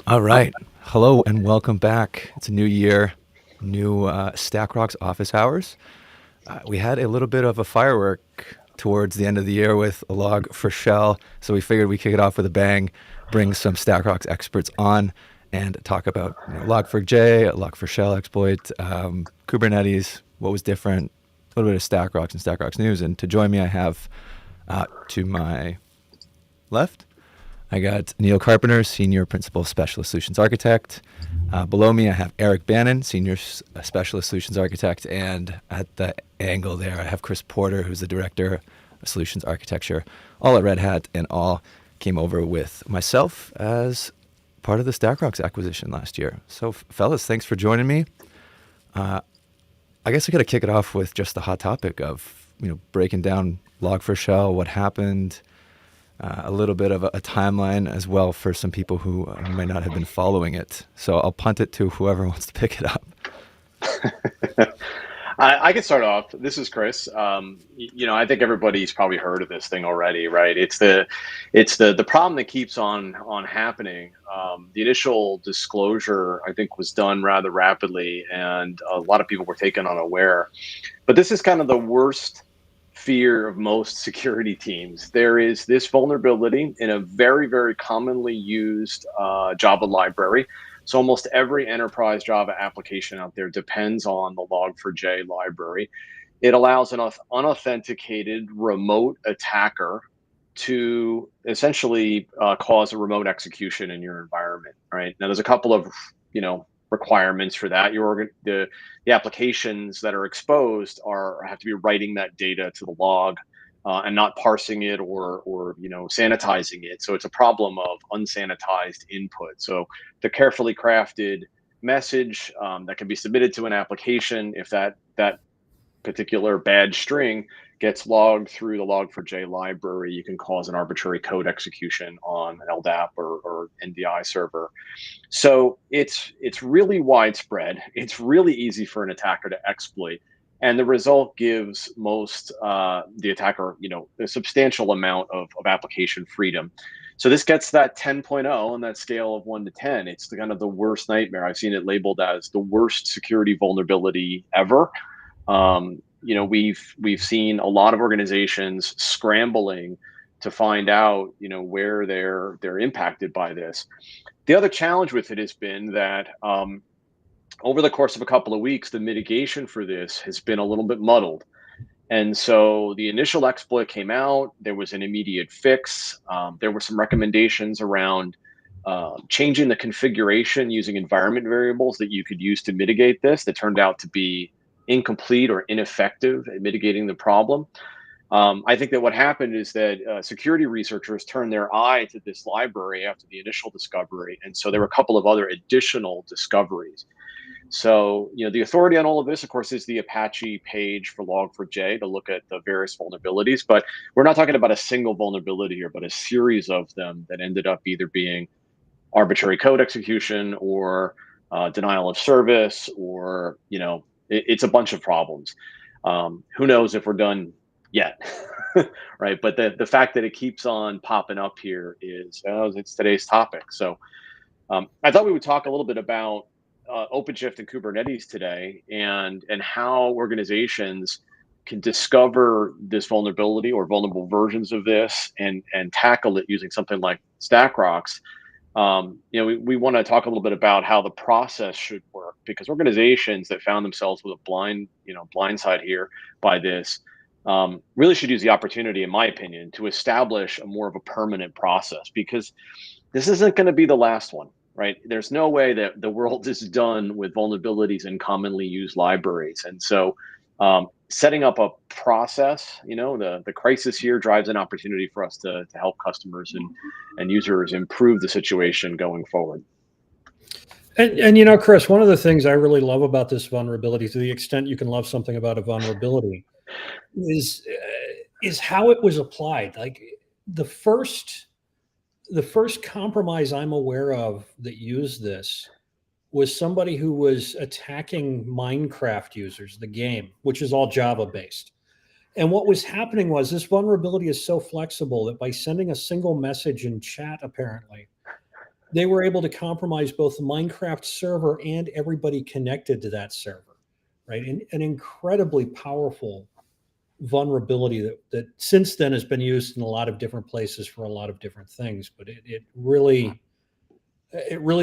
All right. Hello and welcome back. It's a new year, new StackRox office hours. We had a little bit of a firework towards the end of the year with a Log4Shell, so we figured we'd kick it off with a bang, bring some StackRox experts on, and talk about Log4j, Log4Shell exploit, Kubernetes, what was different, a little bit of StackRox and StackRox news. And to join me, I have to my left, I got Neil Carpenter, Senior Principal Specialist Solutions Architect. Below me, I have Eric Bannon, Senior Specialist Solutions Architect. And at the angle there, I have Chris Porter, who's the Director of Solutions Architecture, all at Red Hat, and all came over with myself as part of the StackRox acquisition last year. So, fellas, thanks for joining me. I guess I got to kick it off with just the hot topic of, breaking down Log4Shell, what happened, a little bit of a timeline as well for some people who might not have been following it. So I'll punt it to whoever wants to pick it up. I can start off. This is Chris. I think everybody's probably heard of this thing already, right? It's the problem that keeps on happening. The initial disclosure, I think, was done rather rapidly, and a lot of people were taken unaware. But this is kind of the worst fear of most security teams. There is this vulnerability in a very, very commonly used Java library. So almost every enterprise Java application out there depends on the Log4j library. It allows an unauthenticated remote attacker to essentially cause a remote execution in your environment. Right now, there's a couple of requirements for that. The applications that are exposed have to be writing that data to the log and not parsing it or sanitizing it. So it's a problem of unsanitized input. So the carefully crafted message that can be submitted to an application, if that particular bad string gets logged through the Log4j library, you can cause an arbitrary code execution on an LDAP or NDI server. So it's really widespread. It's really easy for an attacker to exploit, and the result gives most the attacker, a substantial amount of application freedom. So this gets that 10.0 on that scale of 1 to 10. It's the kind of the worst nightmare. I've seen it labeled as the worst security vulnerability ever. We've seen a lot of organizations scrambling to find out, where they're impacted by this. The other challenge with it has been that over the course of a couple of weeks, the mitigation for this has been a little bit muddled. And so the initial exploit came out, there was an immediate fix. There were some recommendations around changing the configuration using environment variables that you could use to mitigate this that turned out to be incomplete or ineffective at mitigating the problem. I think that what happened is that security researchers turned their eye to this library after the initial discovery. And so there were a couple of other additional discoveries. So, the authority on all of this, of course, is the Apache page for Log4j to look at the various vulnerabilities. But we're not talking about a single vulnerability here, but a series of them that ended up either being arbitrary code execution or denial of service, or, it's a bunch of problems. Who knows if we're done yet, right? But the fact that it keeps on popping up here it's today's topic. So I thought we would talk a little bit about OpenShift and Kubernetes today, and how organizations can discover this vulnerability or vulnerable versions of this and tackle it using something like StackRox. We want to talk a little bit about how the process should work, because organizations that found themselves with a blindside here by this really should use the opportunity, in my opinion, to establish a more of a permanent process, because this isn't going to be the last one, right? There's no way that the world is done with vulnerabilities in commonly used libraries. And so setting up a process, the crisis here drives an opportunity for us to help customers and users improve the situation going forward. And Chris, one of the things I really love about this vulnerability, to the extent you can love something about a vulnerability, is how it was applied. Like the first compromise I'm aware of that used this was somebody who was attacking Minecraft users, the game, which is all Java based. And what was happening was this vulnerability is so flexible that by sending a single message in chat, apparently, they were able to compromise both the Minecraft server and everybody connected to that server, right? And an incredibly powerful vulnerability that since then has been used in a lot of different places for a lot of different things. But it really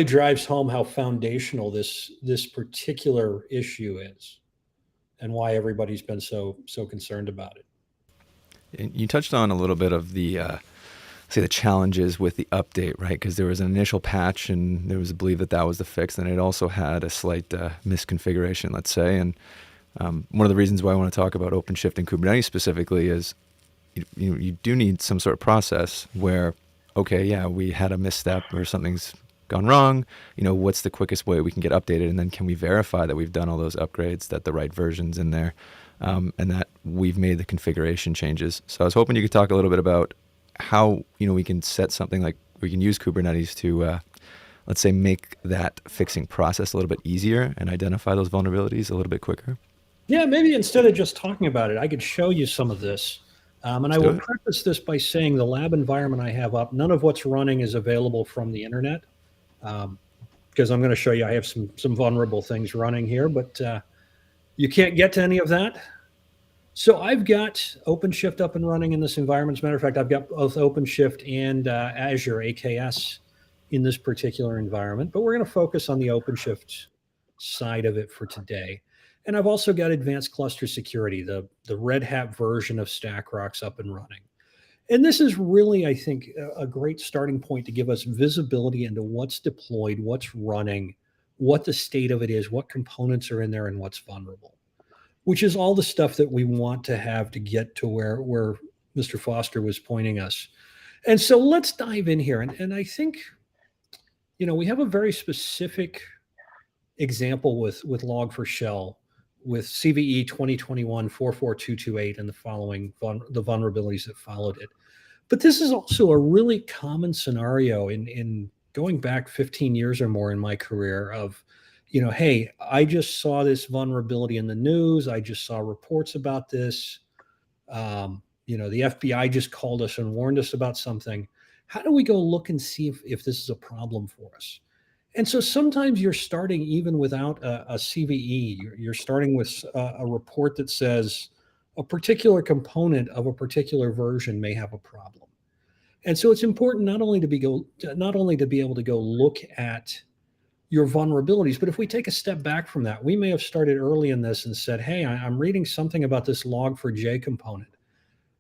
drives home how foundational this particular issue is, and why everybody's been so concerned about it. And you touched on a little bit of the say the challenges with the update, right? Because there was an initial patch, and there was a belief that that was the fix, and it also had a slight misconfiguration, let's say. And one of the reasons why I want to talk about OpenShift and Kubernetes specifically is you do need some sort of process where, okay, yeah, we had a misstep or something's gone wrong. What's the quickest way we can get updated, and then can we verify that we've done all those upgrades, that the right version's in there, and that we've made the configuration changes. So I was hoping you could talk a little bit about how we can set something like we can use Kubernetes to let's say make that fixing process a little bit easier and identify those vulnerabilities a little bit quicker. Yeah, maybe instead of just talking about it, I could show you some of this. And I will preface this by saying the lab environment I have up, none of what's running is available from the internet, because I'm going to show you I have some vulnerable things running here, but you can't get to any of that. So I've got OpenShift up and running in this environment. As a matter of fact, I've got both OpenShift and Azure AKS in this particular environment, but we're going to focus on the OpenShift side of it for today. And I've also got advanced cluster security, the Red Hat version of StackRox up and running. And this is really, I think, a great starting point to give us visibility into what's deployed, what's running, what the state of it is, what components are in there, and what's vulnerable, which is all the stuff that we want to have to get to where Mr. Foster was pointing us. And so let's dive in here. And I think, we have a very specific example with Log4Shell, with CVE 2021-44228 and the following, the vulnerabilities that followed it. But this is also a really common scenario in going back 15 years or more in my career of, hey, I just saw this vulnerability in the news. I just saw reports about this. The FBI just called us and warned us about something. How do we go look and see if this is a problem for us? And so sometimes you're starting even without a CVE. You're starting with a report that says a particular component of a particular version may have a problem. And so it's important not only to be able to go look at your vulnerabilities, but if we take a step back from that, we may have started early in this and said, hey, I'm reading something about this Log4j component.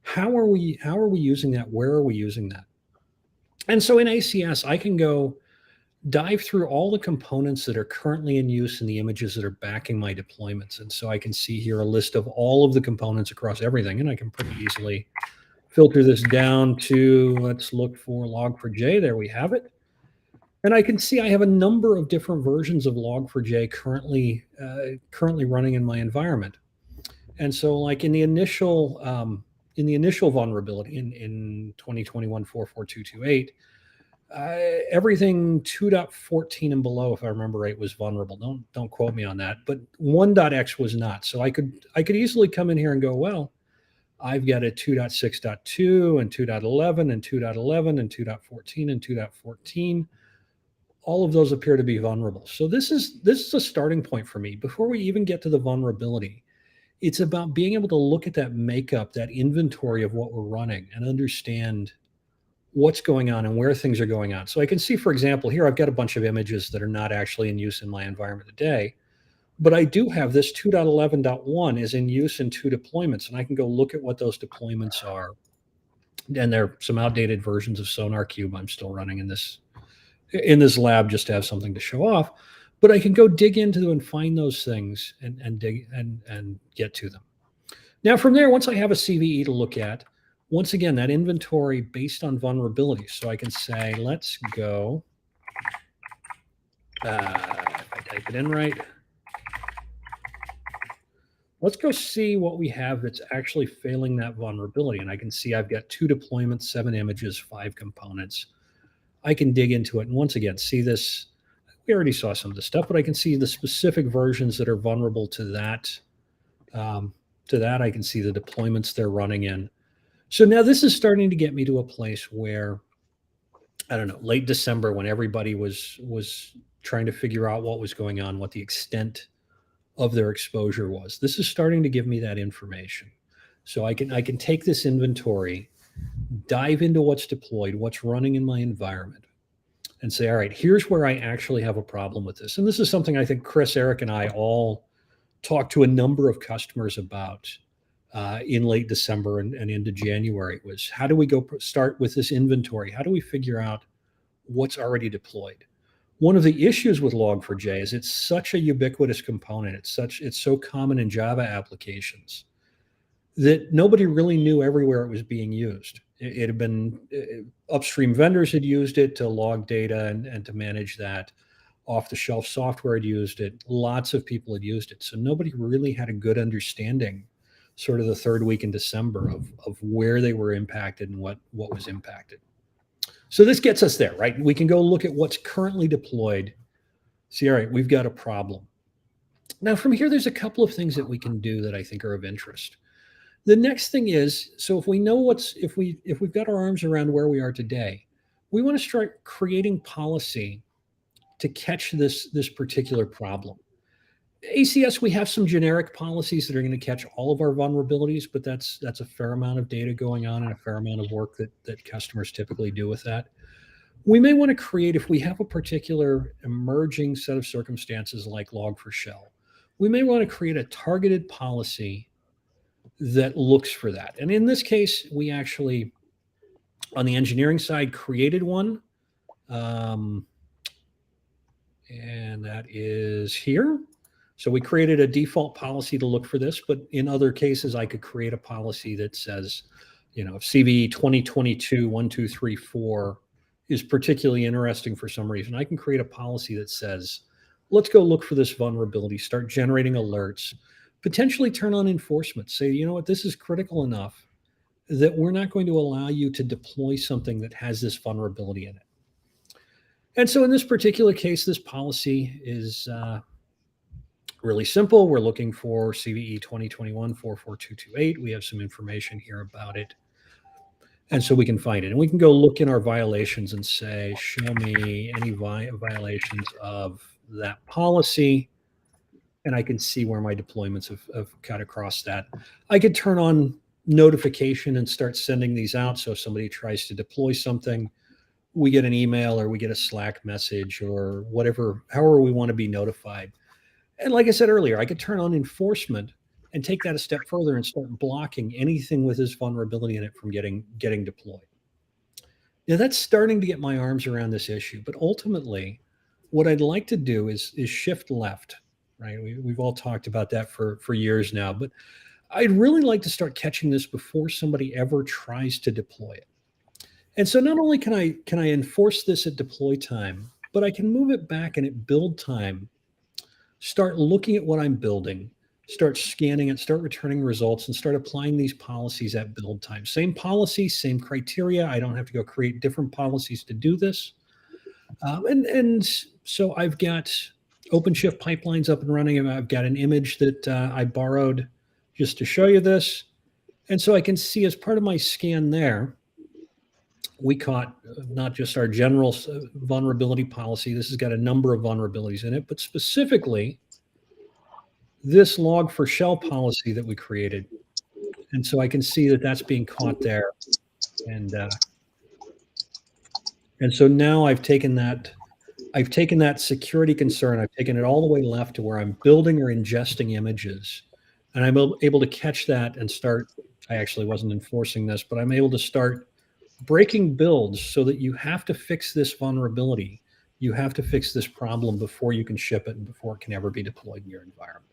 How are we using that? Where are we using that? And so in ACS, I can go dive through all the components that are currently in use and the images that are backing my deployments. And so I can see here a list of all of the components across everything, and I can pretty easily filter this down to, let's look for Log4j. There we have it. And I can see I have a number of different versions of Log4j currently running in my environment. And so like in the initial vulnerability in 2021-44228, everything 2.14 and below, if I remember right, was vulnerable. Don't quote me on that, but 1.x was not. So I could easily come in here and go, well, I've got a 2.6.2 and 2.11 and 2.11 and 2.14 and 2.14. All of those appear to be vulnerable. So this is a starting point for me. Before we even get to the vulnerability, it's about being able to look at that makeup, that inventory of what we're running, and understand what's going on and where things are going on. So I can see, for example, here I've got a bunch of images that are not actually in use in my environment today, but I do have this 2.11.1 is in use in 2 deployments, and I can go look at what those deployments are. And there are some outdated versions of SonarQube I'm still running in this lab just to have something to show off. But I can go dig into them and find those things and dig and get to them. Now from there, once I have a CVE to look at, once again, that inventory based on vulnerabilities. So I can say, let's go, if I type it in right, let's go see what we have that's actually failing that vulnerability. And I can see I've got 2 deployments, 7 images, 5 components. I can dig into it. And once again, see this, we already saw some of the stuff, but I can see the specific versions that are vulnerable to that. I can see the deployments they're running in. So now this is starting to get me to a place where I don't know, late December, when everybody was trying to figure out what was going on, what the extent of their exposure was. This is starting to give me that information. So I can take this inventory, dive into what's deployed, what's running in my environment, and say, all right, here's where I actually have a problem with this. And this is something I think Chris, Eric, and I all talked to a number of customers about in late December and into January. Was how do we go start with this inventory? How do we figure out what's already deployed? One of the issues with Log4j is it's such a ubiquitous component. It's so common in Java applications that nobody really knew everywhere it was being used. It had been upstream vendors had used it to log data and to manage that. Off-the-shelf software had used it. Lots of people had used it. So nobody really had a good understanding, sort of the third week in December, of where they were impacted and what was impacted. So this gets us there, right? We can go look at what's currently deployed. See, all right, we've got a problem. Now from here, there's a couple of things that we can do that I think are of interest. The next thing is, so if we know if we've got our arms around where we are today, we want to start creating policy to catch this particular problem. ACS, we have some generic policies that are going to catch all of our vulnerabilities, but that's a fair amount of data going on and a fair amount of work that customers typically do with that. We may want to create, if we have a particular emerging set of circumstances like Log4Shell, we may want to create a targeted policy that looks for that. And in this case, we actually, on the engineering side, created one. And that is here. So we created a default policy to look for this, but in other cases, I could create a policy that says, if CVE 2022-1234 is particularly interesting for some reason, I can create a policy that says, let's go look for this vulnerability, start generating alerts, potentially turn on enforcement, say, you know what, this is critical enough that we're not going to allow you to deploy something that has this vulnerability in it. And so in this particular case, this policy is really simple. We're looking for CVE 2021-44228. We have some information here about it. And so we can find it. And we can go look in our violations and say, show me any violations of that policy. And I can see where my deployments have cut across that. I could turn on notification and start sending these out. So if somebody tries to deploy something, we get an email or we get a Slack message or whatever, however we want to be notified. And like I said earlier, I could turn on enforcement and take that a step further and start blocking anything with this vulnerability in it from getting deployed. Now that's starting to get my arms around this issue, but ultimately what I'd like to do is shift left. Right? We've all talked about that for years now, but I'd really like to start catching this before somebody ever tries to deploy it. And so not only can I enforce this at deploy time, but I can move it back and at build time, start looking at what I'm building, start scanning it, start returning results, and start applying these policies at build time. Same policy, same criteria. I don't have to go create different policies to do this. And so I've got OpenShift pipelines up and running. I've got an image that I borrowed just to show you this. And so I can see as part of my scan there, we caught not just our general vulnerability policy. This has got a number of vulnerabilities in it, but specifically this Log4Shell policy that we created. And so I can see that that's being caught there. And so now I've taken that security concern, I've taken it all the way left to where I'm building or ingesting images. And I'm able to catch that and start, I actually wasn't enforcing this, but I'm able to start breaking builds so that you have to fix this vulnerability. You have to fix this problem before you can ship it and before it can ever be deployed in your environment.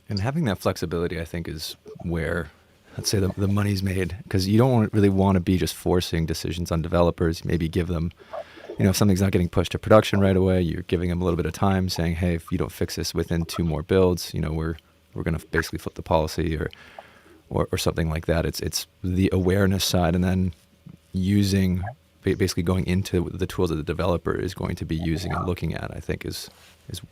And having that flexibility, I think, is where, let's say, the money's made, because you don't really want to be just forcing decisions on developers. Maybe give them, if something's not getting pushed to production right away, you're giving them a little bit of time, saying, hey, if you don't fix this within 2 more builds, we're going to basically flip the policy or something like that. It's the awareness side, and then basically going into the tools that the developer is going to be using and looking at, I think is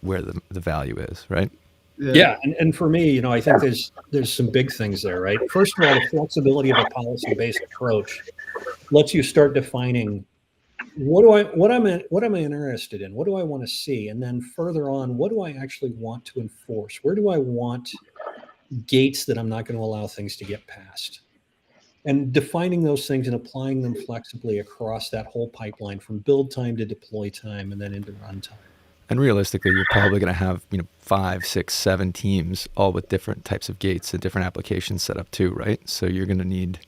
where the value is, right? Yeah, and for me, I think there's some big things there, right? First of all, the flexibility of a policy-based approach lets you start defining what am I interested in? What do I want to see? And then further on, what do I actually want to enforce? Where do I want gates that I'm not going to allow things to get past? And defining those things and applying them flexibly across that whole pipeline from build time to deploy time and then into runtime. And realistically, you're probably going to have 5, 6, 7 teams, all with different types of gates and different applications set up too, right? So you're going to need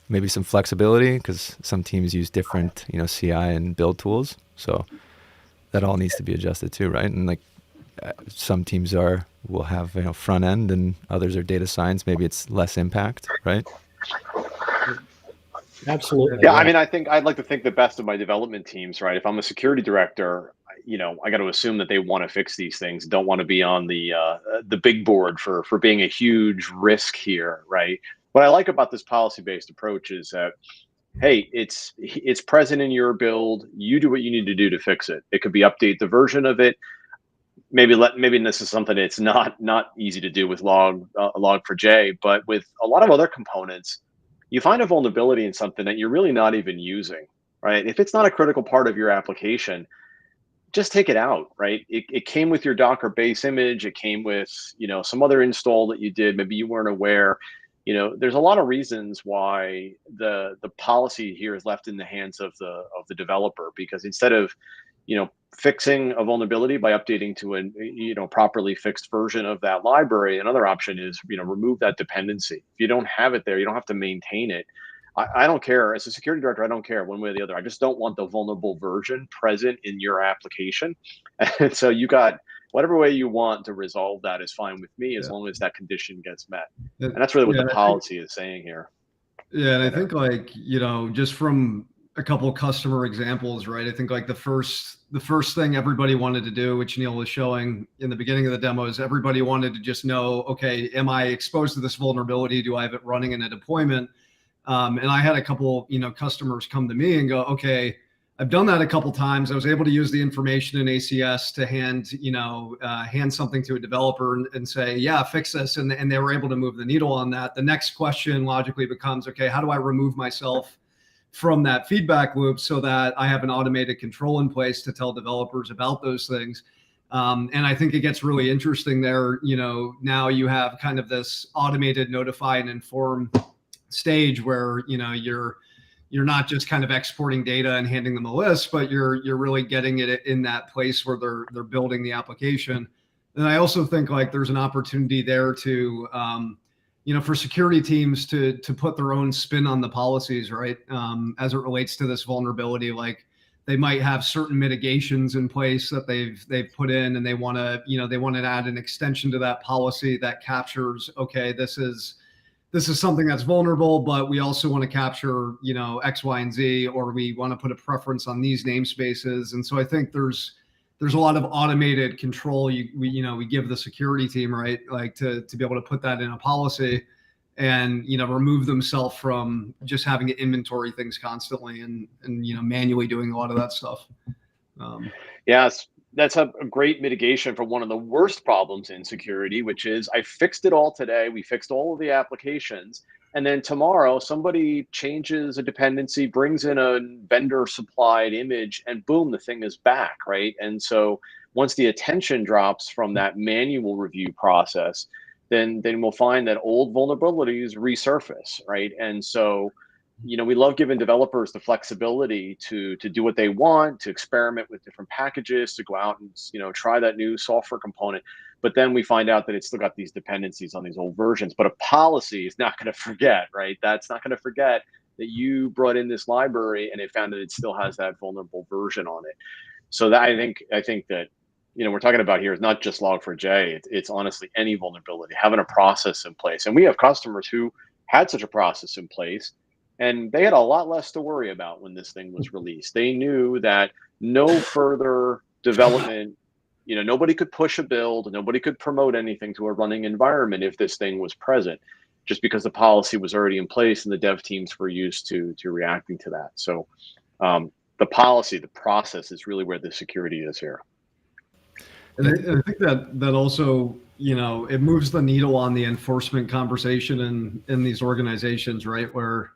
maybe some flexibility, because some teams use different CI and build tools. So that all needs to be adjusted too, right? And like some teams will have front end, and others are data science. Maybe it's less impact, right? Absolutely. Yeah, I mean, I think I'd like to think the best of my development teams, right? If I'm a security director, I got to assume that they want to fix these things. Don't want to be on the big board for being a huge risk here, right? What I like about this policy-based approach is that, hey, it's present in your build. You do what you need to do to fix it. It could be update the version of it. Maybe this is something that's not easy to do with Log4j, but with a lot of other components, you find a vulnerability in something that you're really not even using, right? If it's not a critical part of your application, just take it out, right? It came with your Docker base image. It came with, some other install that you did. Maybe you weren't aware. There's a lot of reasons why the policy here is left in the hands of the developer, because instead of, fixing a vulnerability by updating to a properly fixed version of that library, another option is, remove that dependency. If you don't have it there, you don't have to maintain it. I don't care. As a security director, I don't care one way or the other. I just don't want the vulnerable version present in your application. And so you got whatever way you want to resolve that is fine with me, as long as that condition gets met. And that's really what the policy is saying here. Yeah, and I think just from a couple of customer examples, right? I think like the first thing everybody wanted to do, which Neil was showing in the beginning of the demo, is everybody wanted to just know, okay, am I exposed to this vulnerability? Do I have it running in a deployment? And I had a couple, customers come to me and go, okay, I've done that a couple times. I was able to use the information in ACS to hand something to a developer and say, yeah, fix this. And they were able to move the needle on that. The next question logically becomes, okay, how do I remove myself from that feedback loop so that I have an automated control in place to tell developers about those things? And I think it gets really interesting there. Now you have kind of this automated notify and inform stage where, you're not just kind of exporting data and handing them a list, but you're really getting it in that place where they're building the application. And I also think like there's an opportunity there to, for security teams to put their own spin on the policies, right? As it relates to this vulnerability, like they might have certain mitigations in place that they've put in, and they want to add an extension to that policy that captures, okay, this is something that's vulnerable, but we also want to capture, X, Y, and Z, or we want to put a preference on these namespaces. And so I think there's a lot of automated control we give the security team, right? Like to be able to put that in a policy and, remove themselves from just having to inventory things constantly and manually doing a lot of that stuff. Yes. That's a great mitigation for one of the worst problems in security, which is I fixed it all today. We fixed all of the applications. And then tomorrow somebody changes a dependency, brings in a vendor supplied image, and boom, the thing is back, right? And so once the attention drops from that manual review process, then we'll find that old vulnerabilities resurface, right? And so we love giving developers the flexibility to do what they want, to experiment with different packages, to go out and try that new software component. But then we find out that it's still got these dependencies on these old versions. But a policy is not going to forget, right? That's not going to forget that you brought in this library and it found that it still has that vulnerable version on it. So that I think that we're talking about here is not just Log4j. It's honestly any vulnerability, having a process in place. And we have customers who had such a process in place, and they had a lot less to worry about when this thing was released. They knew that no further development, nobody could push a build, nobody could promote anything to a running environment if this thing was present, just because the policy was already in place and the dev teams were used to reacting to that. So the policy, the process is really where the security is here. And I think that also, it moves the needle on the enforcement conversation in these organizations, right? Where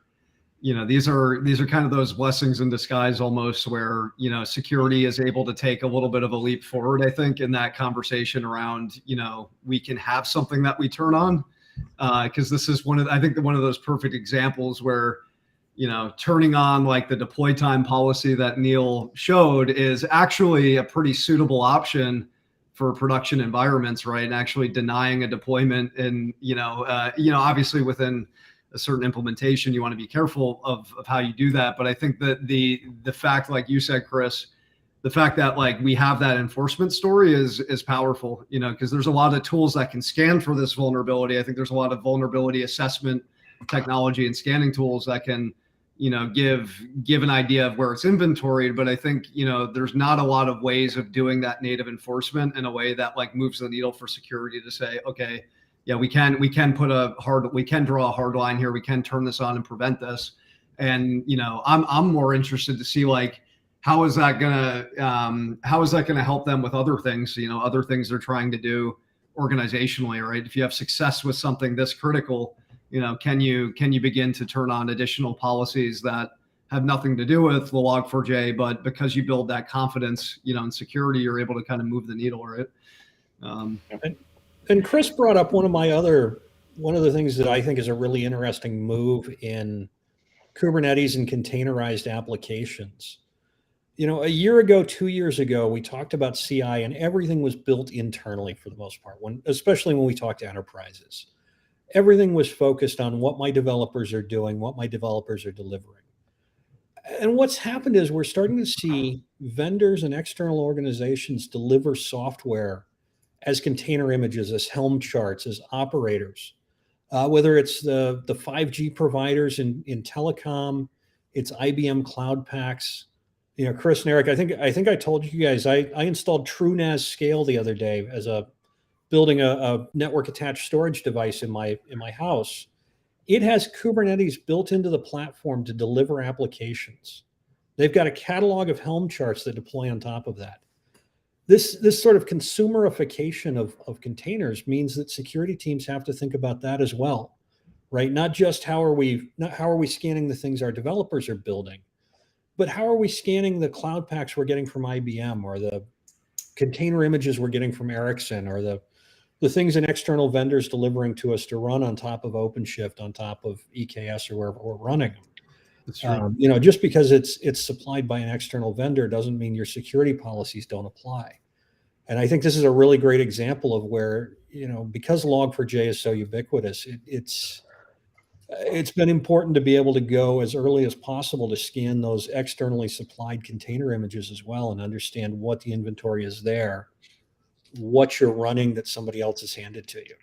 these are kind of those blessings in disguise almost, where security is able to take a little bit of a leap forward, I think, in that conversation around we can have something that we turn on, because this is one of those perfect examples where turning on like the deploy time policy that Neil showed is actually a pretty suitable option for production environments, right? And actually denying a deployment, and obviously within a certain implementation, you want to be careful of how you do that. But I think that the fact, like you said, Chris, the fact that like we have that enforcement story is powerful, because there's a lot of tools that can scan for this vulnerability. I think there's a lot of vulnerability assessment technology and scanning tools that can give an idea of where it's inventoried. But I think there's not a lot of ways of doing that native enforcement in a way that like moves the needle for security to say, okay, yeah, we can draw a hard line here, we can turn this on and prevent this. And I'm more interested to see like how is that gonna help them with other things, other things they're trying to do organizationally, right? If you have success with something this critical, can you begin to turn on additional policies that have nothing to do with the Log4j, but because you build that confidence, in security, you're able to kind of move the needle, right? And Chris brought up one of the things that I think is a really interesting move in Kubernetes and containerized applications. A year ago, 2 years ago, we talked about CI, and everything was built internally for the most part, especially when we talked to enterprises. Everything was focused on what my developers are doing, what my developers are delivering. And what's happened is we're starting to see vendors and external organizations deliver software as container images, as Helm charts, as operators, whether it's the 5G providers in telecom, it's IBM Cloud Paks. Chris and Eric, I think I told you guys, I installed TrueNAS Scale the other day as building a network attached storage device in my house. It has Kubernetes built into the platform to deliver applications. They've got a catalog of Helm charts that deploy on top of that. This sort of consumerification of containers means that security teams have to think about that as well, right? Not just how are we scanning the things our developers are building, but how are we scanning the Cloud Paks we're getting from IBM, or the container images we're getting from Ericsson, or the things an external vendors delivering to us to run on top of OpenShift, on top of EKS, or wherever we're running them. That's right. Just because it's supplied by an external vendor doesn't mean your security policies don't apply. And I think this is a really great example of where, because Log4j is so ubiquitous, it's been important to be able to go as early as possible to scan those externally supplied container images as well, and understand what the inventory is there, what you're running that somebody else has handed to you.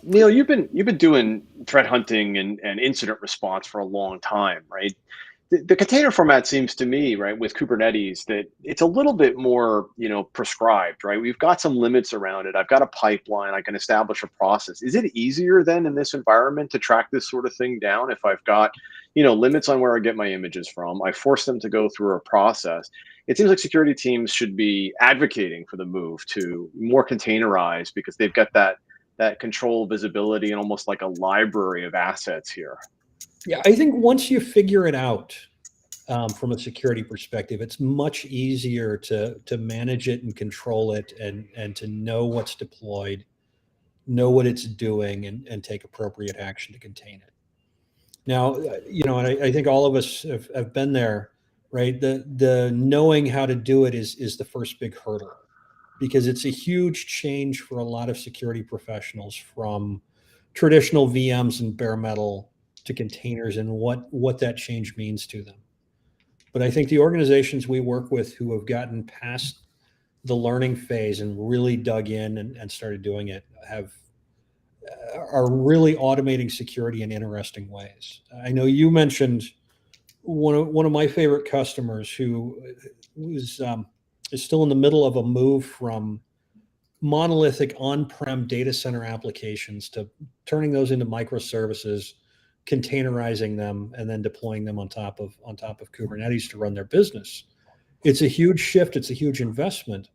Neil, you've been doing threat hunting and incident response for a long time, right? The container format seems to me, right, with Kubernetes, that it's a little bit more, prescribed, right? We've got some limits around it. I've got a pipeline. I can establish a process. Is it easier then in this environment to track this sort of thing down if I've got, limits on where I get my images from? I force them to go through a process. It seems like security teams should be advocating for the move to more containerized, because they've got that control, visibility, and almost like a library of assets here. Yeah, I think once you figure it out from a security perspective, it's much easier to manage it and control it, and to know what's deployed, know what it's doing, and take appropriate action to contain it. Now, and I think all of us have been there, right? The knowing how to do it is the first big hurdle, because it's a huge change for a lot of security professionals from traditional VMs and bare metal to containers, and what that change means to them. But I think the organizations we work with who have gotten past the learning phase and really dug in and started doing it are really automating security in interesting ways. I know you mentioned one of my favorite customers who is still in the middle of a move from monolithic on-prem data center applications to turning those into microservices, containerizing them, and then deploying them on top of Kubernetes to run their business. It's a huge shift. It's a huge investment.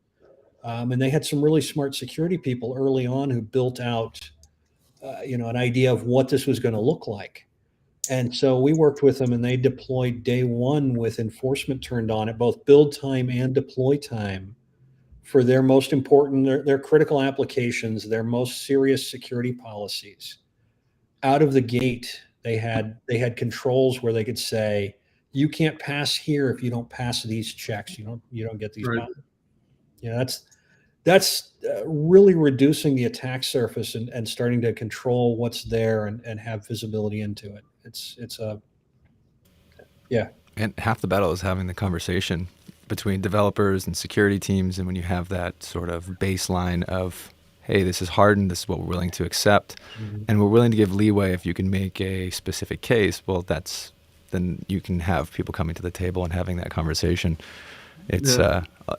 And they had some really smart security people early on who built out, an idea of what this was going to look like. And so we worked with them, and they deployed day one with enforcement turned on at both build time and deploy time for their most important, their critical applications, their most serious security policies. Out of the gate, they had controls where they could say, you can't pass here if you don't pass these checks. You don't get these. Right. That's really reducing the attack surface and starting to control what's there and have visibility into it. It's a yeah. And half the battle is having the conversation between developers and security teams. And when you have that sort of baseline of, hey, this is Harden, this is what we're willing to accept, and we're willing to give leeway if you can make a specific case, well, then you can have people coming to the table and having that conversation. It's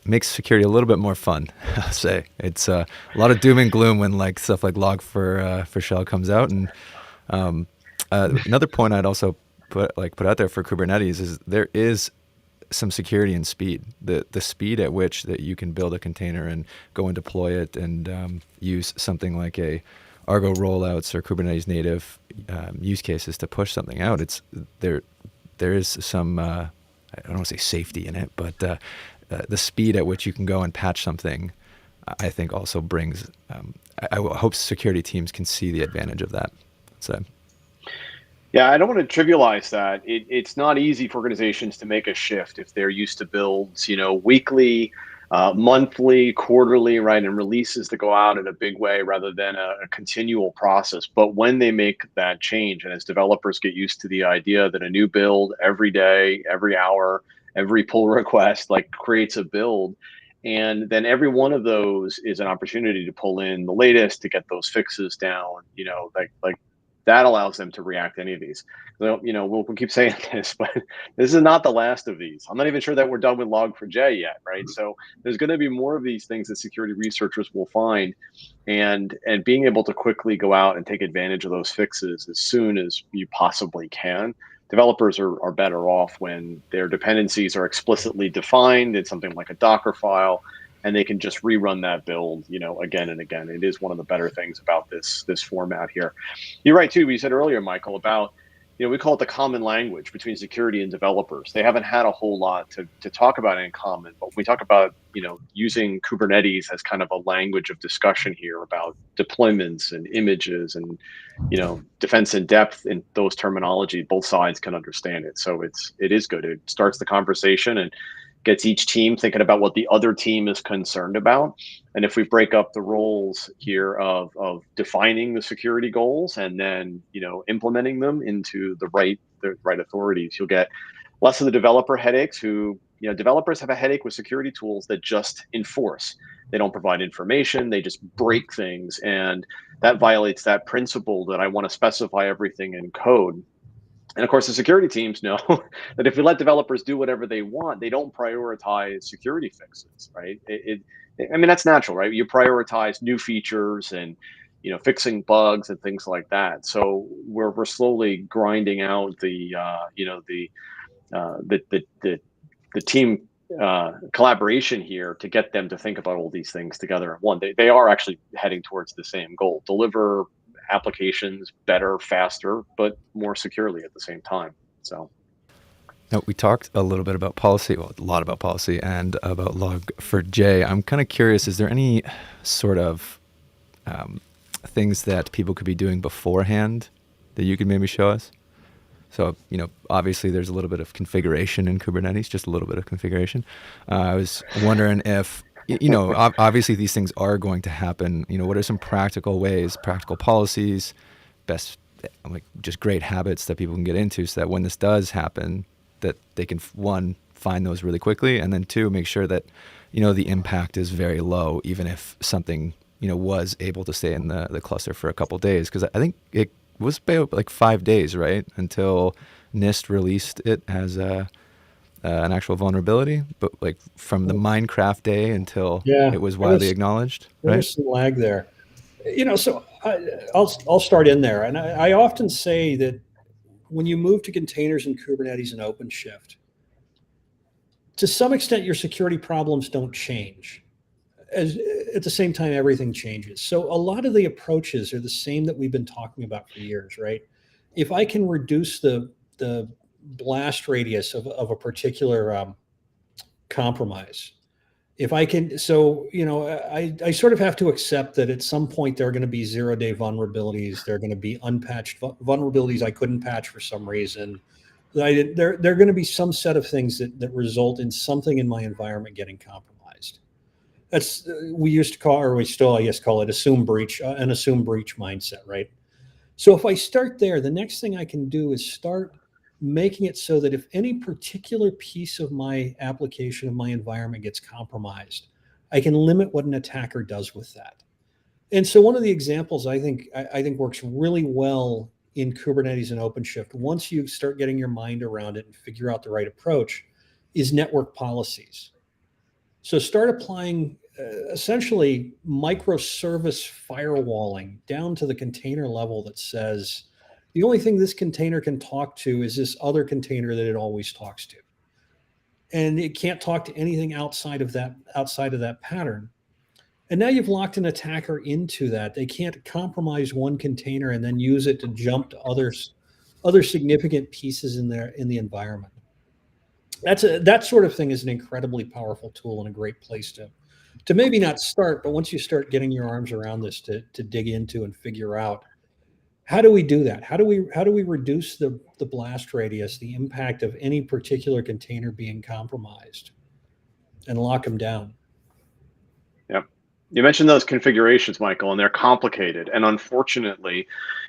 makes security a little bit more fun, I'll say. It's a lot of doom and gloom when like stuff like Log4Shell comes out. And another point I'd also put out there for Kubernetes is there is some security and speed. The speed at which that you can build a container and go and deploy it and use something like a Argo rollouts or Kubernetes native use cases to push something out. It's there is some I don't want to say safety in it, but the speed at which you can go and patch something, I think also brings. I hope security teams can see the advantage of that. So. Yeah, I don't want to trivialize that. It's not easy for organizations to make a shift if they're used to builds, weekly, monthly, quarterly, right, and releases that go out in a big way rather than a continual process. But when they make that change, and as developers get used to the idea that a new build every day, every hour, every pull request like creates a build, and then every one of those is an opportunity to pull in the latest to get those fixes down, like that allows them to react to any of these. So, we'll keep saying this, but this is not the last of these. I'm not even sure that we're done with Log4j yet, right? So there's going to be more of these things that security researchers will find, and being able to quickly go out and take advantage of those fixes as soon as you possibly can. Developers are better off when their dependencies are explicitly defined in something like a Docker file, and they can just rerun that build, again and again. It is one of the better things about this format here. You're right too. You said earlier, Michael, about we call it the common language between security and developers. They haven't had a whole lot to talk about in common, but when we talk about using Kubernetes as kind of a language of discussion here about deployments and images and defense in depth in those terminology, both sides can understand it. So it is good. It starts the conversation and gets each team thinking about what the other team is concerned about. And if we break up the roles here of defining the security goals and then implementing them into the right authorities, you'll get less of the developer headaches. Developers have a headache with security tools that just enforce. They don't provide information, they just break things, and that violates that principle that I want to specify everything in code. And of course, the security teams know that if we let developers do whatever they want, they don't prioritize security fixes, right? That's natural, right? You prioritize new features and fixing bugs and things like that. So we're slowly grinding out the team collaboration here to get them to think about all these things together at one. They are actually heading towards the same goal: deliver applications better, faster, but more securely at the same time. So now, we talked a little bit about policy, well, a lot about policy and about Log4j. I'm kind of curious, is there any sort of things that people could be doing beforehand that you could maybe show us? So, obviously there's a little bit of configuration in Kubernetes, just a little bit of configuration. I was wondering if obviously these things are going to happen. What are some practical ways, practical policies, best, just great habits that people can get into so that when this does happen, that they can, one, find those really quickly, and then two, make sure that, the impact is very low, even if something, was able to stay in the cluster for a couple of days. Because I think it was about like 5 days, right, until NIST released it as an actual vulnerability, but like from the Minecraft day until it was widely acknowledged, right? There's some lag there, so I'll start in there. And I often say that when you move to containers in Kubernetes and OpenShift, to some extent, your security problems don't change. At the same time, everything changes. So a lot of the approaches are the same that we've been talking about for years, right? if I can reduce the blast radius of a particular compromise, if I can, so, I sort of have to accept that at some point there are going to be 0-day vulnerabilities. There are going to be unpatched vulnerabilities I couldn't patch for some reason. There are going to be some set of things that result in something in my environment getting compromised. That's we used to call, or we still, I guess, call it assume breach, an assume breach mindset, right? So if I start there, the next thing I can do is start making it so that if any particular piece of my application, of my environment gets compromised, I can limit what an attacker does with that. And so one of the examples I think works really well in Kubernetes and OpenShift, once you start getting your mind around it and figure out the right approach, is network policies. So start applying essentially microservice firewalling down to the container level that says the only thing this container can talk to is this other container that it always talks to. And it can't talk to anything outside of that pattern. And now you've locked an attacker into that. They can't compromise one container and then use it to jump to other significant pieces in the environment. That sort of thing is an incredibly powerful tool and a great place to maybe not start, but once you start getting your arms around this, to dig into and figure out, how do we do that? How do we reduce the blast radius, the impact of any particular container being compromised, and lock them down? Yep. You mentioned those configurations, Michael, and they're complicated. And unfortunately,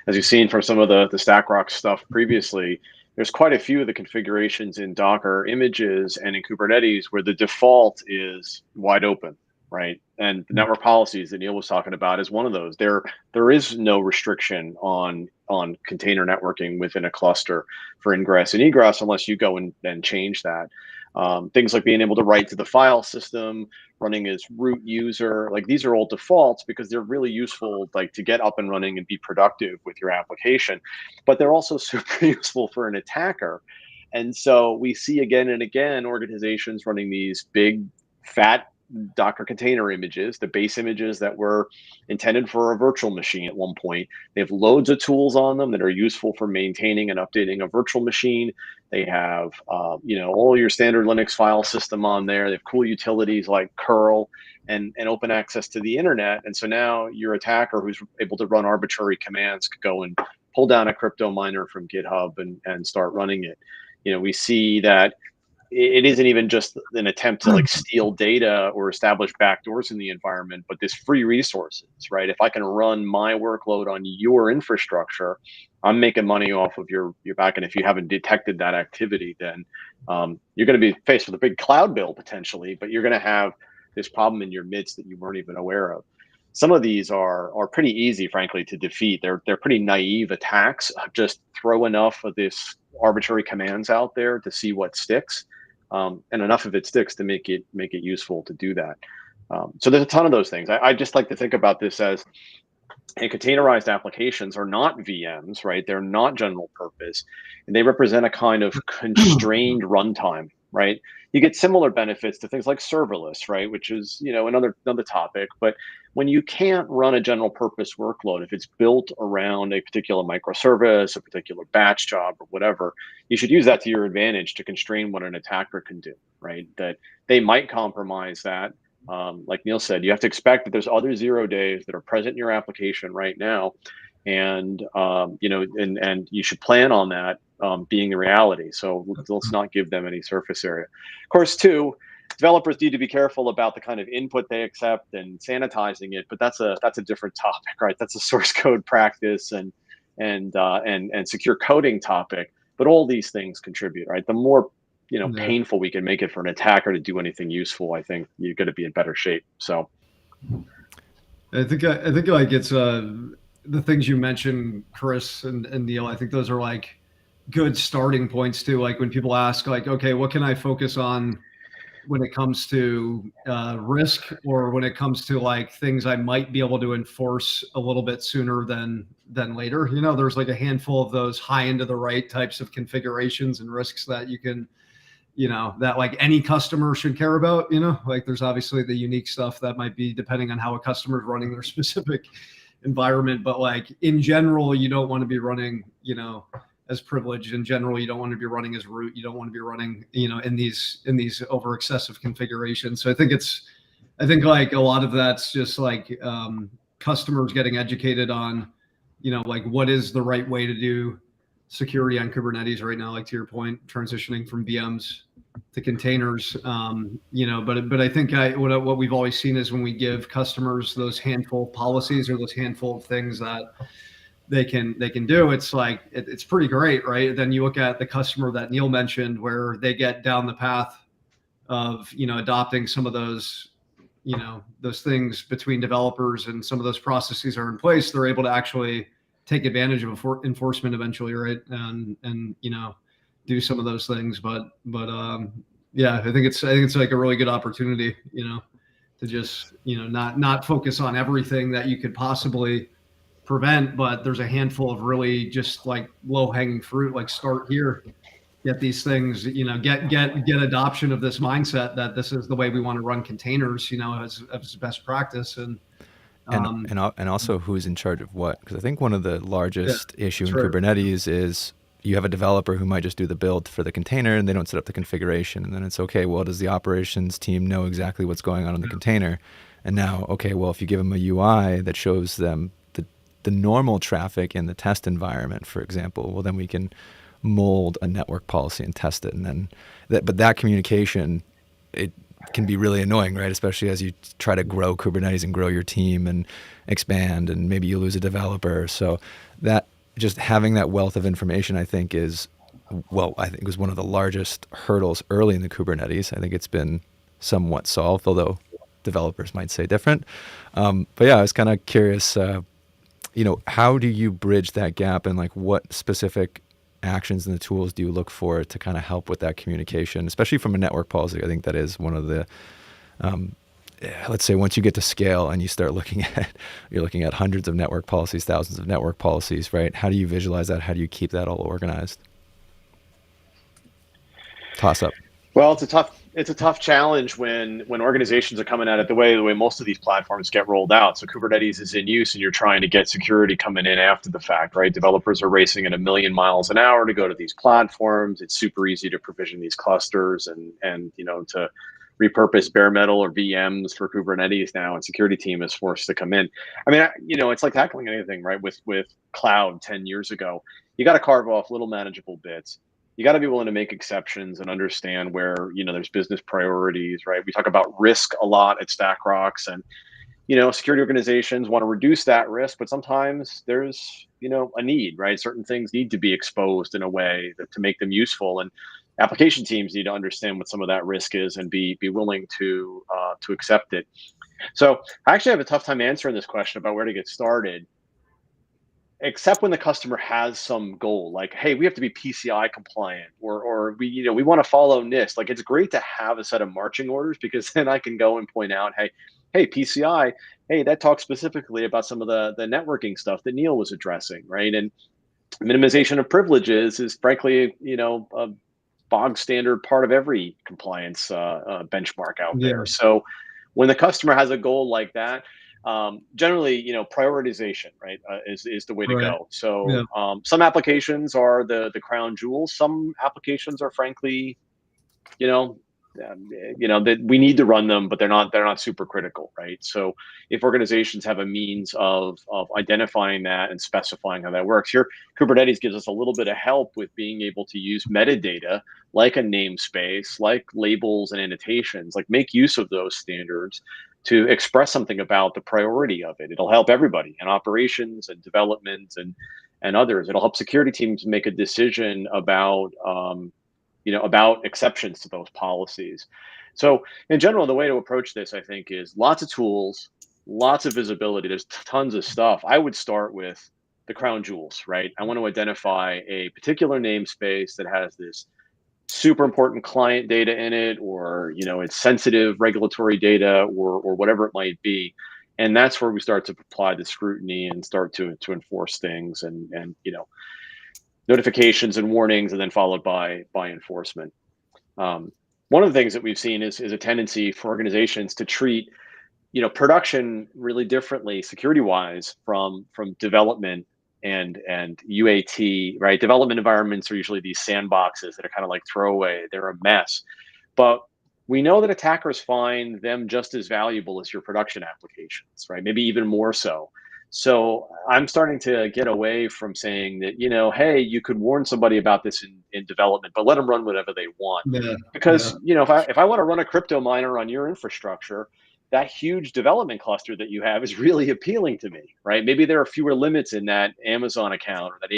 as you've seen from some of the StackRox stuff previously, there's quite a few of the configurations in Docker images and in Kubernetes where the default is wide open, right? And the network policies that Neil was talking about is one of those. There is no restriction on container networking within a cluster for ingress and egress unless you go and change that. Things like being able to write to the file system, running as root user, like these are all defaults because they're really useful, like to get up and running and be productive with your application, but they're also super useful for an attacker. And so we see again and again organizations running these big, fat Docker container images, the base images that were intended for a virtual machine at one point. They have loads of tools on them that are useful for maintaining and updating a virtual machine. They have, all your standard Linux file system on there. They have cool utilities like curl and open access to the internet. And so now your attacker who's able to run arbitrary commands could go and pull down a crypto miner from GitHub and start running it. We see that it isn't even just an attempt to like steal data or establish backdoors in the environment, but this free resources, right? If I can run my workload on your infrastructure, I'm making money off of your back. And if you haven't detected that activity, then you're going to be faced with a big cloud bill potentially, but you're going to have this problem in your midst that you weren't even aware of. Some of these are pretty easy, frankly, to defeat. They're pretty naive attacks. Just throw enough of this arbitrary commands out there to see what sticks. And enough of it sticks to make it useful to do that. So there's a ton of those things. I just like to think about this as containerized applications are not VMs, right? They're not general purpose, and they represent a kind of constrained runtime, right? You get similar benefits to things like serverless, right? Which is, another topic. But when you can't run a general purpose workload, if it's built around a particular microservice, a particular batch job or whatever, you should use that to your advantage to constrain what an attacker can do, right? That they might compromise that. Like Neil said, you have to expect that there's other 0 days that are present in your application right now. And, and you should plan on that being a reality. So let's not give them any surface area. Of course, too, developers need to be careful about the kind of input they accept and sanitizing it, but that's a different topic, right? That's a source code practice and secure coding topic. But all these things contribute, right? The more painful we can make it for an attacker to do anything useful, I think you're going to be in better shape. So, I think like it's the things you mentioned, Chris and Neil. I think those are like good starting points too. Like when people ask, like, okay, what can I focus on when it comes to risk, or when it comes to like things I might be able to enforce a little bit sooner than later. There's like a handful of those high into the right types of configurations and risks that you can, that like any customer should care about. Like there's obviously the unique stuff that might be depending on how a customer is running their specific environment, but like in general, you don't want to be running, you know, as privileged. In general, you don't want to be running as root. You don't want to be running, you know, in these over excessive configurations. So I think like a lot of that's just like customers getting educated on, you know, like what is the right way to do security on Kubernetes right now, like to your point, transitioning from VMs to containers, you know, but I think what we've always seen is when we give customers those handful of policies or those handful of things that they can do, it's like it's pretty great, right? Then you look at the customer that Neil mentioned, where they get down the path of, you know, adopting some of those, you know, those things between developers, and some of those processes are in place. They're able to actually take advantage of enforcement eventually, right? And you know, do some of those things. But yeah, I think it's like a really good opportunity, you know, to just, you know, not focus on everything that you could possibly prevent, but there's a handful of really just like low hanging fruit, like start here, get these things, you know, get adoption of this mindset that this is the way we want to run containers, you know, as best practice. And also who's in charge of what, because I think one of the largest issue in right. Kubernetes is you have a developer who might just do the build for the container and they don't set up the configuration, and then it's okay, well, does the operations team know exactly what's going on in the container? And now, okay, well, if you give them a UI that shows them the normal traffic in the test environment, for example, well, then we can mold a network policy and test it. And then but that communication, it can be really annoying, right? Especially as you try to grow Kubernetes and grow your team and expand, and maybe you lose a developer. So that just having that wealth of information, I think was one of the largest hurdles early in the Kubernetes. I think it's been somewhat solved, although developers might say different. But yeah, I was kind of curious, you know, how do you bridge that gap, and like what specific actions and the tools do you look for to kind of help with that communication, especially from a network policy? I think that is one of the, let's say once you get to scale and you start you're looking at hundreds of network policies, thousands of network policies, right? How do you visualize that? How do you keep that all organized? Toss up. Well, it's a tough challenge when organizations are coming at it the way most of these platforms get rolled out. So Kubernetes is in use, and you're trying to get security coming in after the fact, right? Developers are racing at 1,000,000 miles an hour to go to these platforms. It's super easy to provision these clusters and you know, to repurpose bare metal or VMs for Kubernetes now, and security team is forced to come in. I mean, you know, it's like tackling anything, right? With cloud 10 years ago, you got to carve off little manageable bits. You got to be willing to make exceptions and understand where, you know, there's business priorities, right? We talk about risk a lot at StackRox, and, you know, security organizations want to reduce that risk, but sometimes there's, you know, a need, right? Certain things need to be exposed in a way to make them useful, and application teams need to understand what some of that risk is and be willing to accept it. So I actually have a tough time answering this question about where to get started, except when the customer has some goal, like, hey, we have to be PCI compliant, or we, you know, we want to follow NIST. Like, it's great to have a set of marching orders, because then I can go and point out, hey, PCI, hey, that talks specifically about some of the networking stuff that Neil was addressing, right? And minimization of privileges is frankly, you know, a bog standard part of every compliance benchmark out there. So when the customer has a goal like that, generally, you know, prioritization, right, is the way to go. So some applications are the crown jewels. Some applications are frankly, you know, that we need to run them, but they're not super critical, right? So if organizations have a means of identifying that and specifying how that works, here Kubernetes gives us a little bit of help with being able to use metadata like a namespace, like labels and annotations, like make use of those standards to express something about the priority of it. It'll help everybody in operations and development and others. It'll help security teams make a decision about about exceptions to those policies. So in general, the way to approach this, I think, is lots of tools, lots of visibility. There's tons of stuff. I would start with the crown jewels, right? I want to identify a particular namespace that has this super important client data in it, or, you know, it's sensitive regulatory data, or whatever it might be. And that's where we start to apply the scrutiny and start to enforce things, and you know, notifications and warnings, and then followed by enforcement. One of the things that we've seen is a tendency for organizations to treat production really differently security wise from development and UAT, right? Development environments are usually these sandboxes that are kind of like throwaway. They're a mess. But we know that attackers find them just as valuable as your production applications, right? Maybe even more so. So I'm starting to get away from saying that, hey, you could warn somebody about this in development, but let them run whatever they want. Yeah, Because, yeah. if I want to run a crypto miner on your infrastructure, that huge development cluster that you have is really appealing to me, right? Maybe there are fewer limits in that Amazon account or that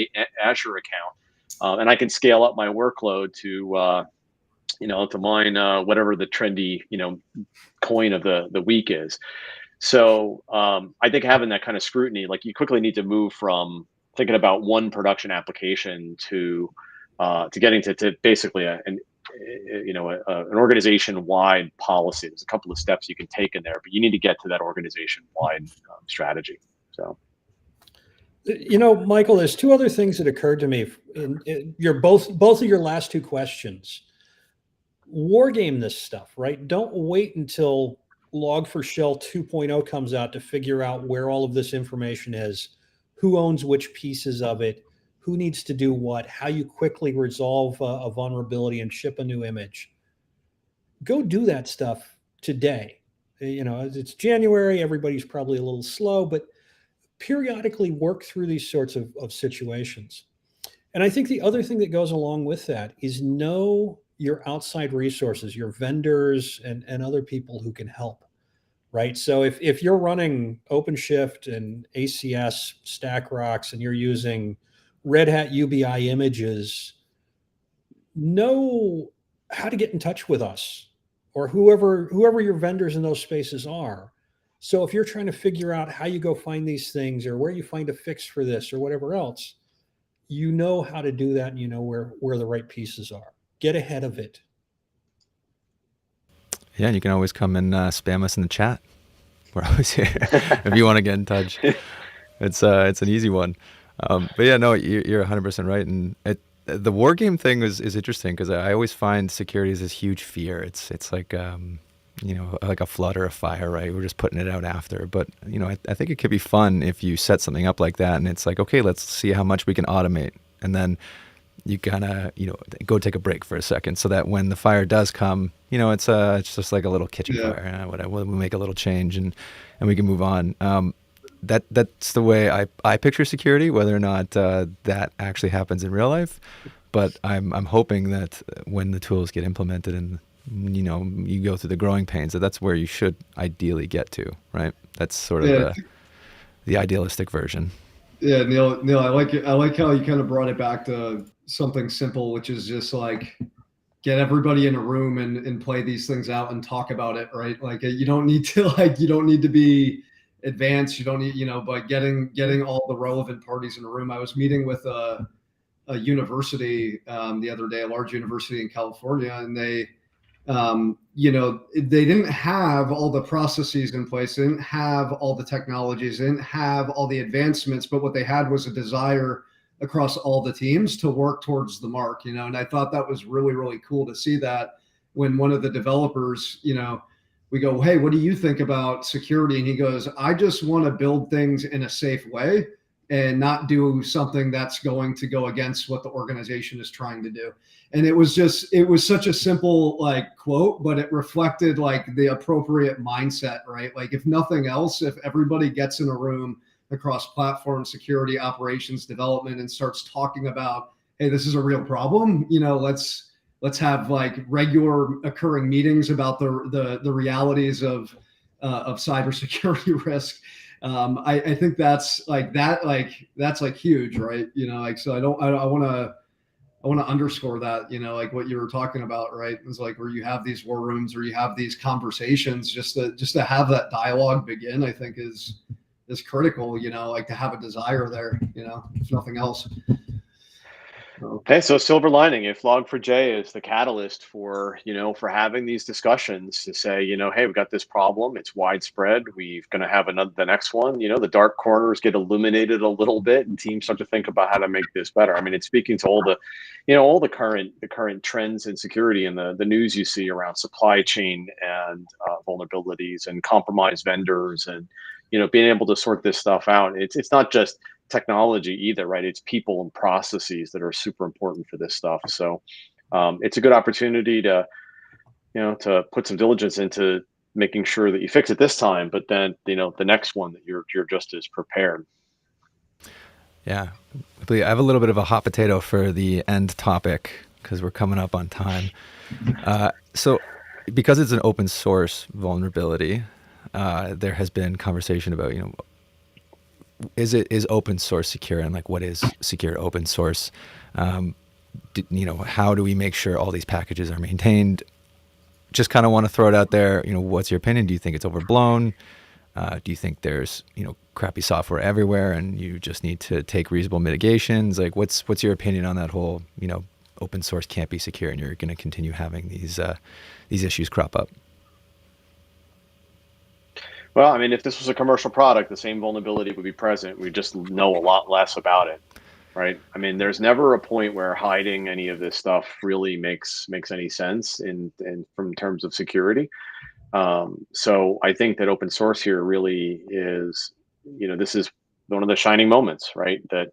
Azure account, and I can scale up my workload to mine whatever the trendy coin of the week is. So I think having that kind of scrutiny, like you quickly need to move from thinking about one production application to getting to basically an organization-wide policy. There's a couple of steps you can take in there, but you need to get to that organization-wide strategy. So, Michael, there's two other things that occurred to me in your both of your last two questions. War game this stuff, right? Don't wait until Log4Shell 2.0 comes out to figure out where all of this information is, who owns which pieces of it, who needs to do what, how you quickly resolve a vulnerability and ship a new image. Go do that stuff today. It's January, everybody's probably a little slow, but periodically work through these sorts of situations. And I think the other thing that goes along with that is know your outside resources, your vendors and other people who can help, right? So if you're running OpenShift and ACS, StackRox, and you're using Red Hat UBI images, know how to get in touch with us or whoever your vendors in those spaces are. So if you're trying to figure out how you go find these things or where you find a fix for this or whatever else, you know how to do that and you know where the right pieces are. Get ahead of it. Yeah, and you can always come and spam us in the chat. We're always here if you want to get in touch. It's an easy one. But yeah, no, you're 100% right. And the war game thing is interesting because I always find security is this huge fear. It's like like a flood or a fire, right? We're just putting it out after. But I think it could be fun if you set something up like that, and it's like, okay, let's see how much we can automate, and then you kind of go take a break for a second, so that when the fire does come, it's just like a little kitchen fire. We'll make a little change and we can move on. That's the way I picture security, whether or not that actually happens in real life. But I'm hoping that when the tools get implemented and you go through the growing pains, that's where you should ideally get to, right? That's sort of the idealistic version. Yeah, Neil, I like it. I like how you kind of brought it back to something simple, which is just like get everybody in a room and play these things out and talk about it, right? Like you don't need to be advanced. You don't need, but getting all the relevant parties in a room. I was meeting with a university the other day, a large university in California, and they didn't have all the processes in place. They didn't have all the technologies. They didn't have all the advancements, but what they had was a desire across all the teams to work towards the mark, and I thought that was really, really cool to see that when one of the developers, we go, hey, what do you think about security? And he goes, I just want to build things in a safe way and not do something that's going to go against what the organization is trying to do. And it was such a simple quote, but it reflected the appropriate mindset, right? Like if nothing else, if everybody gets in a room across platform security, operations, development, and starts talking about, hey, this is a real problem, let's have regular occurring meetings about the realities of cybersecurity risk. I think that's huge, right? So I want to underscore that, what you were talking about, right? It's where you have these war rooms or you have these conversations, just to have that dialogue begin, I think is critical, to have a desire there, if nothing else. Okay, so silver lining, if Log4j is the catalyst for, for having these discussions to say, hey, we've got this problem, it's widespread, we're going to have the next one, the dark corners get illuminated a little bit and teams start to think about how to make this better. I mean, it's speaking to all the current trends in security and the news you see around supply chain and vulnerabilities and compromised vendors and, being able to sort this stuff out. It's not just technology either, right? It's people and processes that are super important for this stuff. So it's a good opportunity to, to put some diligence into making sure that you fix it this time, but then, the next one that you're just as prepared. Yeah. I have a little bit of a hot potato for the end topic because we're coming up on time. So because it's an open source vulnerability, there has been conversation about, is open source secure, and like what is secure open source? How do we make sure all these packages are maintained? Just kind of want to throw it out there. What's your opinion? Do you think it's overblown? Do you think there's crappy software everywhere and you just need to take reasonable mitigations? Like what's your opinion on that whole open source can't be secure and you're going to continue having these issues crop up? Well, I mean, if this was a commercial product, the same vulnerability would be present. We just know a lot less about it, right? I mean, there's never a point where hiding any of this stuff really makes any sense in from terms of security. So I think that open source here really is, this is one of the shining moments, right? That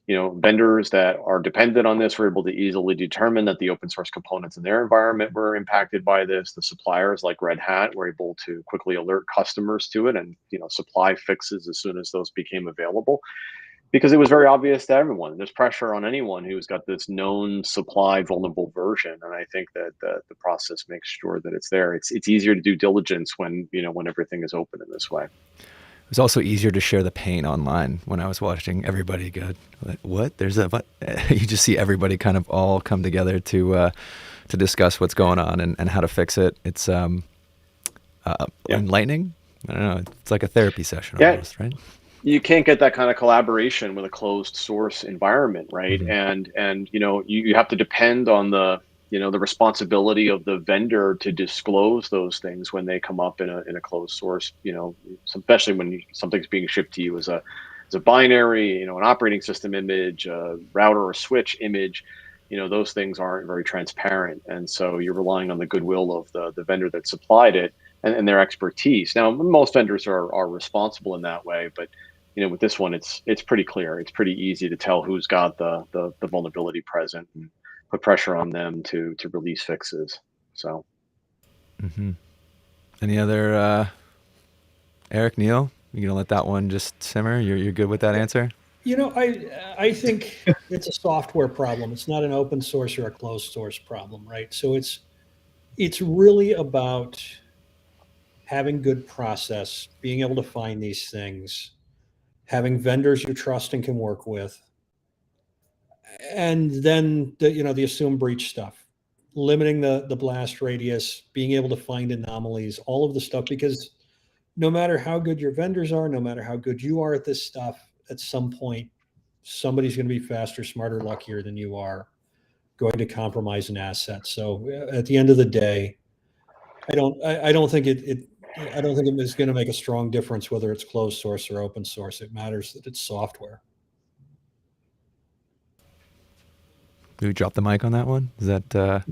vendors that are dependent on this were able to easily determine that the open source components in their environment were impacted by this. The suppliers like Red Hat were able to quickly alert customers to it and supply fixes as soon as those became available, because it was very obvious to everyone. There's pressure on anyone who's got this known supply vulnerable version, and I think that the process makes sure that it's there. It's easier to do diligence when when everything is open in this way. It was also easier to share the pain online when I was watching everybody go, what? There's a what? You just see everybody kind of all come together to discuss what's going on and how to fix it. It's enlightening. I don't know. It's like a therapy session almost, right? You can't get that kind of collaboration with a closed source environment, right? Mm-hmm. And you have to depend on the the responsibility of the vendor to disclose those things when they come up in a closed source, especially when something's being shipped to you as a binary, an operating system image, a router or switch image. Those things aren't very transparent, and so you're relying on the goodwill of the vendor that supplied it and their expertise. Now, most vendors are responsible in that way, but with this one, it's pretty clear. It's pretty easy to tell who's got the vulnerability present and put pressure on them to release fixes. So, Any other Eric, Neil? You gonna let that one just simmer? You're good with that answer? I think it's a software problem. It's not an open source or a closed source problem, right? So it's really about having good process, being able to find these things, having vendors you trust and can work with, and then the assumed breach stuff, limiting the blast radius, being able to find anomalies, all of the stuff, because no matter how good your vendors are, no matter how good you are at this stuff, at some point, somebody's going to be faster, smarter, luckier than you are, going to compromise an asset. So at the end of the day, I don't think it is going to make a strong difference whether it's closed source or open source. It matters that it's software. Did we drop the mic on that one? Is that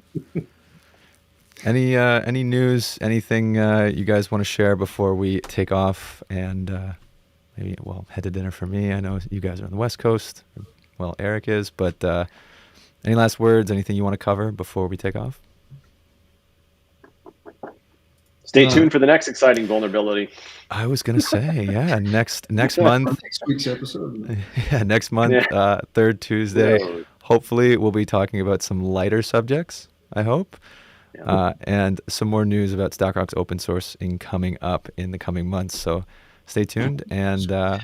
any news, anything you guys want to share before we take off and maybe head to dinner for me? I know you guys are on the West Coast. Well, Eric is, but any last words? Anything you want to cover before we take off? Stay tuned for the next exciting vulnerability. I was gonna say, yeah, next month. Next week's episode. Yeah, next month, third Tuesday. Yeah. Hopefully, we'll be talking about some lighter subjects. I hope, and some more news about StackRox open sourcing coming up in the coming months. So, stay tuned and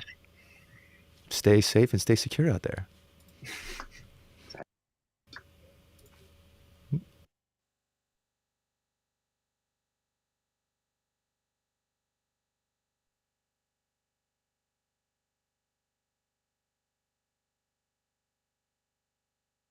stay safe and stay secure out there.